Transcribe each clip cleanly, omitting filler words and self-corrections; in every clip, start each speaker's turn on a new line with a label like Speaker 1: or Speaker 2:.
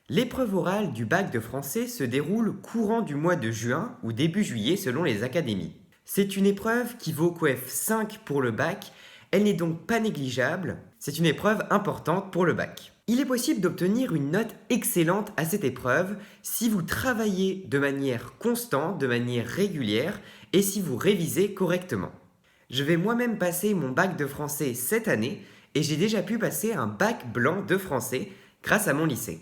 Speaker 1: L'épreuve orale du bac de français se déroule courant du mois de juin ou début juillet selon les académies. C'est une épreuve qui vaut coef 5 pour le bac, elle n'est donc pas négligeable, c'est une épreuve importante pour le bac. Il est possible d'obtenir une note excellente à cette épreuve si vous travaillez de manière constante, de manière régulière et si vous révisez correctement. Je vais moi-même passer mon bac de français cette année et j'ai déjà pu passer un bac blanc de français grâce à mon lycée.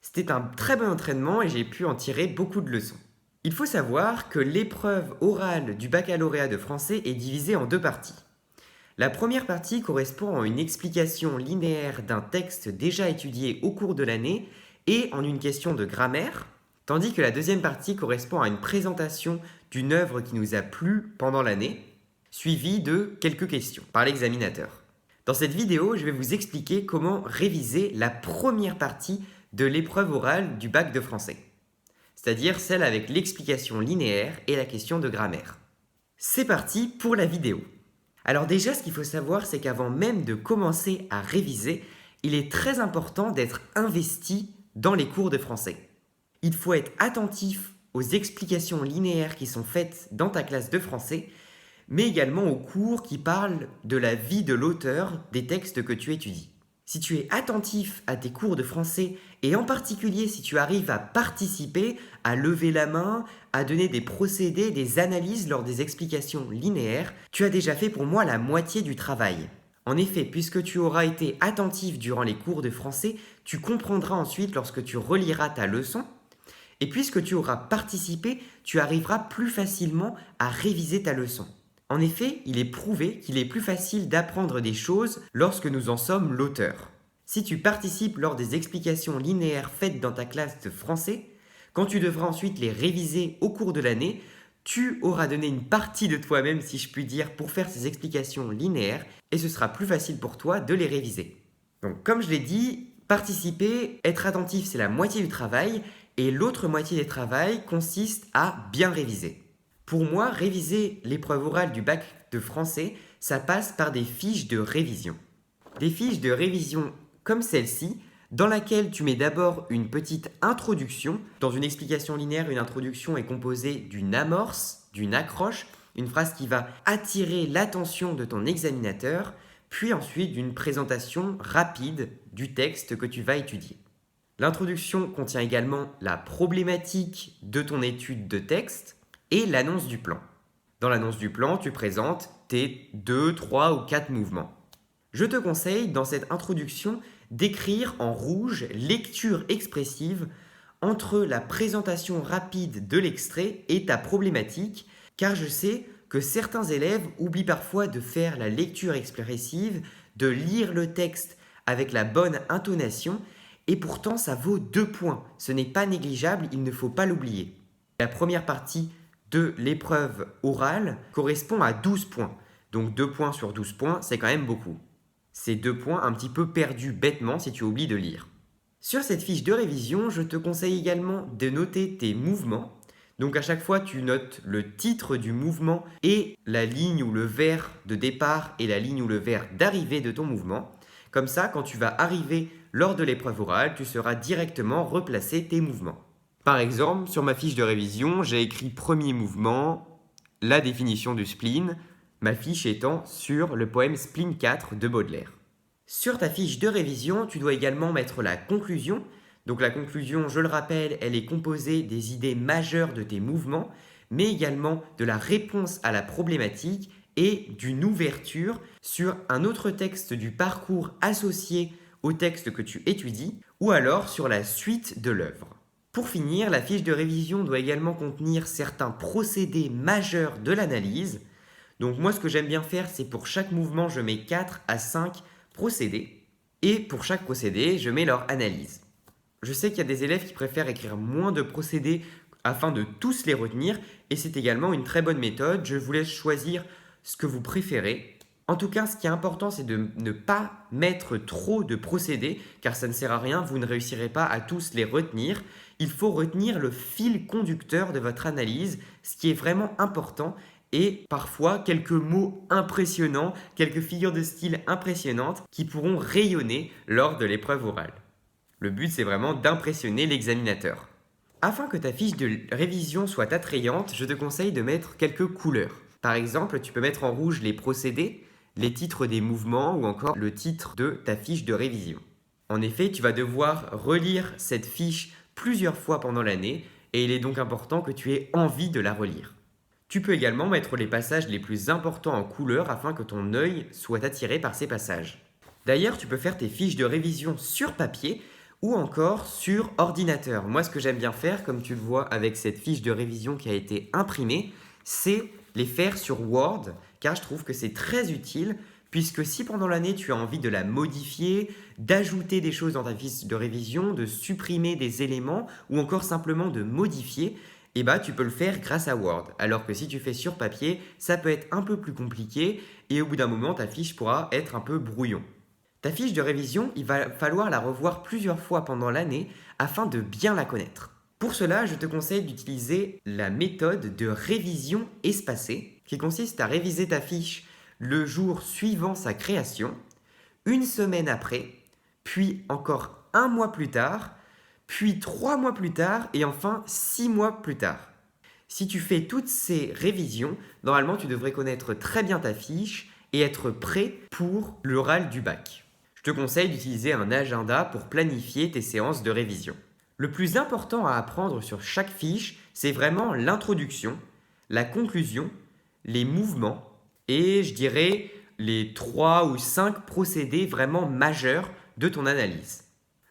Speaker 1: C'était un très bon entraînement et j'ai pu en tirer beaucoup de leçons. Il faut savoir que l'épreuve orale du baccalauréat de français est divisée en deux parties. La première partie correspond à une explication linéaire d'un texte déjà étudié au cours de l'année et en une question de grammaire, tandis que la deuxième partie correspond à une présentation d'une œuvre qui nous a plu pendant l'année, suivie de quelques questions par l'examinateur. Dans cette vidéo, je vais vous expliquer comment réviser la première partie de l'épreuve orale du bac de français, c'est-à-dire celle avec l'explication linéaire et la question de grammaire. C'est parti pour la vidéo. Alors déjà, ce qu'il faut savoir, c'est qu'avant même de commencer à réviser, il est très important d'être investi dans les cours de français. Il faut être attentif aux explications linéaires qui sont faites dans ta classe de français, mais également aux cours qui parlent de la vie de l'auteur des textes que tu étudies. Si tu es attentif à tes cours de français et en particulier si tu arrives à participer, à lever la main, à donner des procédés, des analyses lors des explications linéaires, tu as déjà fait pour moi la moitié du travail. En effet, puisque tu auras été attentif durant les cours de français, tu comprendras ensuite lorsque tu reliras ta leçon. Et puisque tu auras participé, tu arriveras plus facilement à réviser ta leçon. En effet, il est prouvé qu'il est plus facile d'apprendre des choses lorsque nous en sommes l'auteur. Si tu participes lors des explications linéaires faites dans ta classe de français, quand tu devras ensuite les réviser au cours de l'année, tu auras donné une partie de toi-même, si je puis dire, pour faire ces explications linéaires et ce sera plus facile pour toi de les réviser. Donc comme je l'ai dit, participer, être attentif, c'est la moitié du travail et l'autre moitié du travail consiste à bien réviser. Pour moi, réviser l'épreuve orale du bac de français, ça passe par des fiches de révision. Des fiches de révision comme celle-ci, dans laquelle tu mets d'abord une petite introduction. Dans une explication linéaire, une introduction est composée d'une amorce, d'une accroche, une phrase qui va attirer l'attention de ton examinateur, puis ensuite d'une présentation rapide du texte que tu vas étudier. L'introduction contient également la problématique de ton étude de texte et l'annonce du plan. Dans l'annonce du plan, tu présentes tes 2, 3 ou 4 mouvements. Je te conseille dans cette introduction d'écrire en rouge lecture expressive entre la présentation rapide de l'extrait et ta problématique, car je sais que certains élèves oublient parfois de faire la lecture expressive, de lire le texte avec la bonne intonation, et pourtant ça vaut 2 points. Ce n'est pas négligeable, il ne faut pas l'oublier. La première partie de l'épreuve orale correspond à 12 points. Donc 2 points sur 12 points, c'est quand même beaucoup. C'est 2 points un petit peu perdus bêtement si tu oublies de lire. Sur cette fiche de révision, je te conseille également de noter tes mouvements. Donc à chaque fois, tu notes le titre du mouvement et la ligne ou le vers de départ et la ligne ou le vers d'arrivée de ton mouvement. Comme ça, quand tu vas arriver lors de l'épreuve orale, tu sauras directement replacer tes mouvements. Par exemple, sur ma fiche de révision, j'ai écrit premier mouvement, la définition du spleen, ma fiche étant sur le poème Spleen 4 de Baudelaire. Sur ta fiche de révision, tu dois également mettre la conclusion. Donc la conclusion, je le rappelle, elle est composée des idées majeures de tes mouvements, mais également de la réponse à la problématique et d'une ouverture sur un autre texte du parcours associé au texte que tu étudies, ou alors sur la suite de l'œuvre. Pour finir, la fiche de révision doit également contenir certains procédés majeurs de l'analyse. Donc moi, ce que j'aime bien faire, c'est pour chaque mouvement, je mets 4 à 5 procédés. Et pour chaque procédé, je mets leur analyse. Je sais qu'il y a des élèves qui préfèrent écrire moins de procédés afin de tous les retenir. Et c'est également une très bonne méthode. Je vous laisse choisir ce que vous préférez. En tout cas, ce qui est important, c'est de ne pas mettre trop de procédés, car ça ne sert à rien, vous ne réussirez pas à tous les retenir. Il faut retenir le fil conducteur de votre analyse, ce qui est vraiment important, et parfois quelques mots impressionnants, quelques figures de style impressionnantes qui pourront rayonner lors de l'épreuve orale. Le but, c'est vraiment d'impressionner l'examinateur. Afin que ta fiche de révision soit attrayante, je te conseille de mettre quelques couleurs. Par exemple, tu peux mettre en rouge les procédés, les titres des mouvements ou encore le titre de ta fiche de révision. En effet, tu vas devoir relire cette fiche plusieurs fois pendant l'année et il est donc important que tu aies envie de la relire. Tu peux également mettre les passages les plus importants en couleur afin que ton œil soit attiré par ces passages. D'ailleurs, tu peux faire tes fiches de révision sur papier ou encore sur ordinateur. Moi, ce que j'aime bien faire, comme tu le vois avec cette fiche de révision qui a été imprimée, c'est les faire sur Word, car je trouve que c'est très utile, puisque si pendant l'année tu as envie de la modifier, d'ajouter des choses dans ta fiche de révision, de supprimer des éléments, ou encore simplement de modifier, eh ben, tu peux le faire grâce à Word. Alors que si tu fais sur papier, ça peut être un peu plus compliqué, et au bout d'un moment, ta fiche pourra être un peu brouillon. Ta fiche de révision, il va falloir la revoir plusieurs fois pendant l'année afin de bien la connaître. Pour cela, je te conseille d'utiliser la méthode de révision espacée, qui consiste à réviser ta fiche le jour suivant sa création, une semaine après, puis encore un mois plus tard, puis 3 mois plus tard et enfin 6 mois plus tard. Si tu fais toutes ces révisions, normalement tu devrais connaître très bien ta fiche et être prêt pour l'oral du bac. Je te conseille d'utiliser un agenda pour planifier tes séances de révision. Le plus important à apprendre sur chaque fiche, c'est vraiment l'introduction, la conclusion, les mouvements et je dirais les 3 ou 5 procédés vraiment majeurs de ton analyse.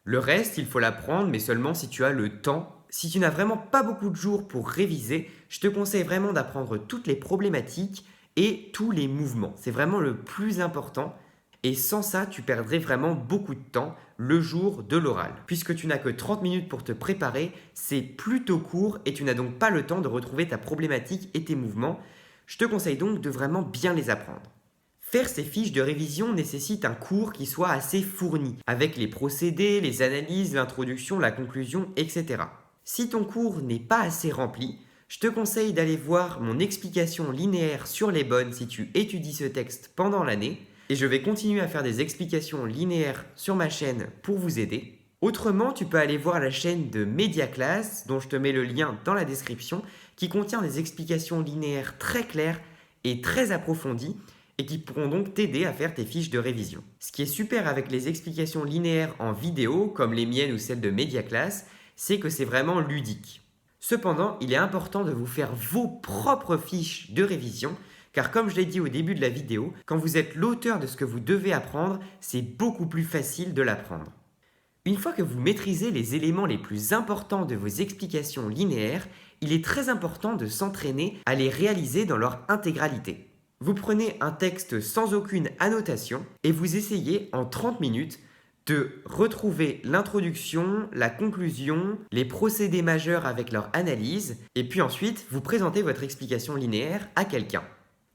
Speaker 1: Le reste, il faut l'apprendre, mais seulement si tu as le temps. Si tu n'as vraiment pas beaucoup de jours pour réviser, je te conseille vraiment d'apprendre toutes les problématiques et tous les mouvements. C'est vraiment le plus important. Et sans ça, tu perdrais vraiment beaucoup de temps le jour de l'oral. Puisque tu n'as que 30 minutes pour te préparer, c'est plutôt court et tu n'as donc pas le temps de retrouver ta problématique et tes mouvements. Je te conseille donc de vraiment bien les apprendre. Faire ces fiches de révision nécessite un cours qui soit assez fourni, avec les procédés, les analyses, l'introduction, la conclusion, etc. Si ton cours n'est pas assez rempli, je te conseille d'aller voir mon explication linéaire sur les bonnes si tu étudies ce texte pendant l'année. Et je vais continuer à faire des explications linéaires sur ma chaîne pour vous aider. Autrement, tu peux aller voir la chaîne de Mediaclass, dont je te mets le lien dans la description, qui contient des explications linéaires très claires et très approfondies, et qui pourront donc t'aider à faire tes fiches de révision. Ce qui est super avec les explications linéaires en vidéo, comme les miennes ou celles de Mediaclass, c'est que c'est vraiment ludique. Cependant, il est important de vous faire vos propres fiches de révision, car comme je l'ai dit au début de la vidéo, quand vous êtes l'auteur de ce que vous devez apprendre, c'est beaucoup plus facile de l'apprendre. Une fois que vous maîtrisez les éléments les plus importants de vos explications linéaires, il est très important de s'entraîner à les réaliser dans leur intégralité. Vous prenez un texte sans aucune annotation et vous essayez en 30 minutes de retrouver l'introduction, la conclusion, les procédés majeurs avec leur analyse, et puis ensuite vous présentez votre explication linéaire à quelqu'un.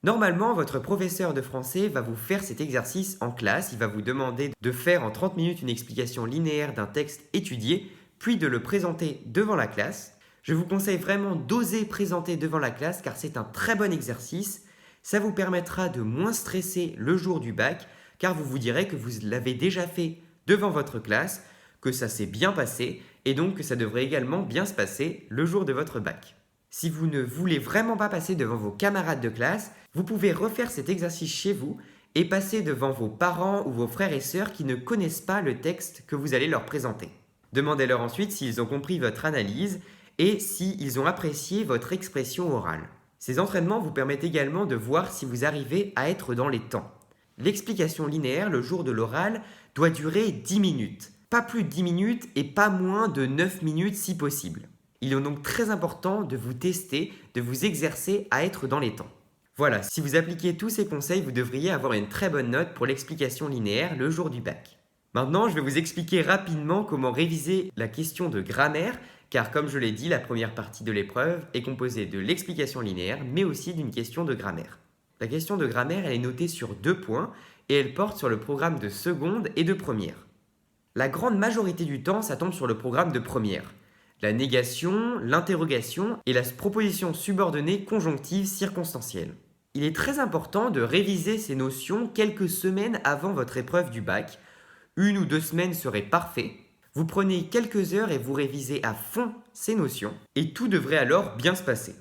Speaker 1: Normalement, votre professeur de français va vous faire cet exercice en classe. Il va vous demander de faire en 30 minutes une explication linéaire d'un texte étudié, puis de le présenter devant la classe. Je vous conseille vraiment d'oser présenter devant la classe car c'est un très bon exercice. Ça vous permettra de moins stresser le jour du bac car vous vous direz que vous l'avez déjà fait devant votre classe, que ça s'est bien passé et donc que ça devrait également bien se passer le jour de votre bac. Si vous ne voulez vraiment pas passer devant vos camarades de classe, vous pouvez refaire cet exercice chez vous et passer devant vos parents ou vos frères et sœurs qui ne connaissent pas le texte que vous allez leur présenter. Demandez-leur ensuite s'ils ont compris votre analyse et s'ils ont apprécié votre expression orale. Ces entraînements vous permettent également de voir si vous arrivez à être dans les temps. L'explication linéaire le jour de l'oral doit durer 10 minutes. Pas plus de 10 minutes et pas moins de 9 minutes si possible. Il est donc très important de vous tester, de vous exercer à être dans les temps. Voilà, si vous appliquez tous ces conseils, vous devriez avoir une très bonne note pour l'explication linéaire le jour du bac. Maintenant, je vais vous expliquer rapidement comment réviser la question de grammaire, car comme je l'ai dit, la première partie de l'épreuve est composée de l'explication linéaire, mais aussi d'une question de grammaire. La question de grammaire, elle est notée sur 2 points et elle porte sur le programme de seconde et de première. La grande majorité du temps, ça tombe sur le programme de première. La négation, l'interrogation et la proposition subordonnée conjonctive circonstancielle. Il est très important de réviser ces notions quelques semaines avant votre épreuve du bac. 1 ou 2 semaines serait parfait. Vous prenez quelques heures et vous révisez à fond ces notions et tout devrait alors bien se passer.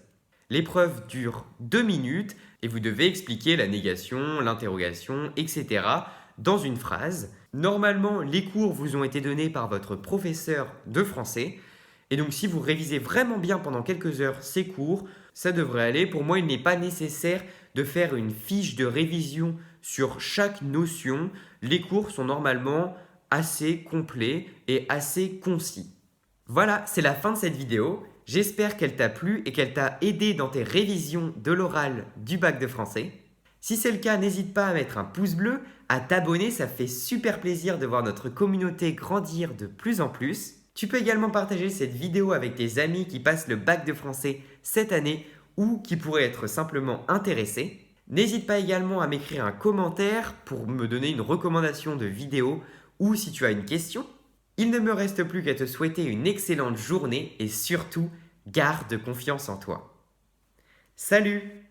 Speaker 1: L'épreuve dure 2 minutes et vous devez expliquer la négation, l'interrogation, etc. dans une phrase. Normalement, les cours vous ont été donnés par votre professeur de français. Et donc si vous révisez vraiment bien pendant quelques heures ces cours, ça devrait aller. Pour moi, il n'est pas nécessaire de faire une fiche de révision sur chaque notion. Les cours sont normalement assez complets et assez concis. Voilà, c'est la fin de cette vidéo. J'espère qu'elle t'a plu et qu'elle t'a aidé dans tes révisions de l'oral du bac de français. Si c'est le cas, n'hésite pas à mettre un pouce bleu, à t'abonner, ça fait super plaisir de voir notre communauté grandir de plus en plus. Tu peux également partager cette vidéo avec tes amis qui passent le bac de français cette année ou qui pourraient être simplement intéressés. N'hésite pas également à m'écrire un commentaire pour me donner une recommandation de vidéo ou si tu as une question. Il ne me reste plus qu'à te souhaiter une excellente journée et surtout, garde confiance en toi. Salut!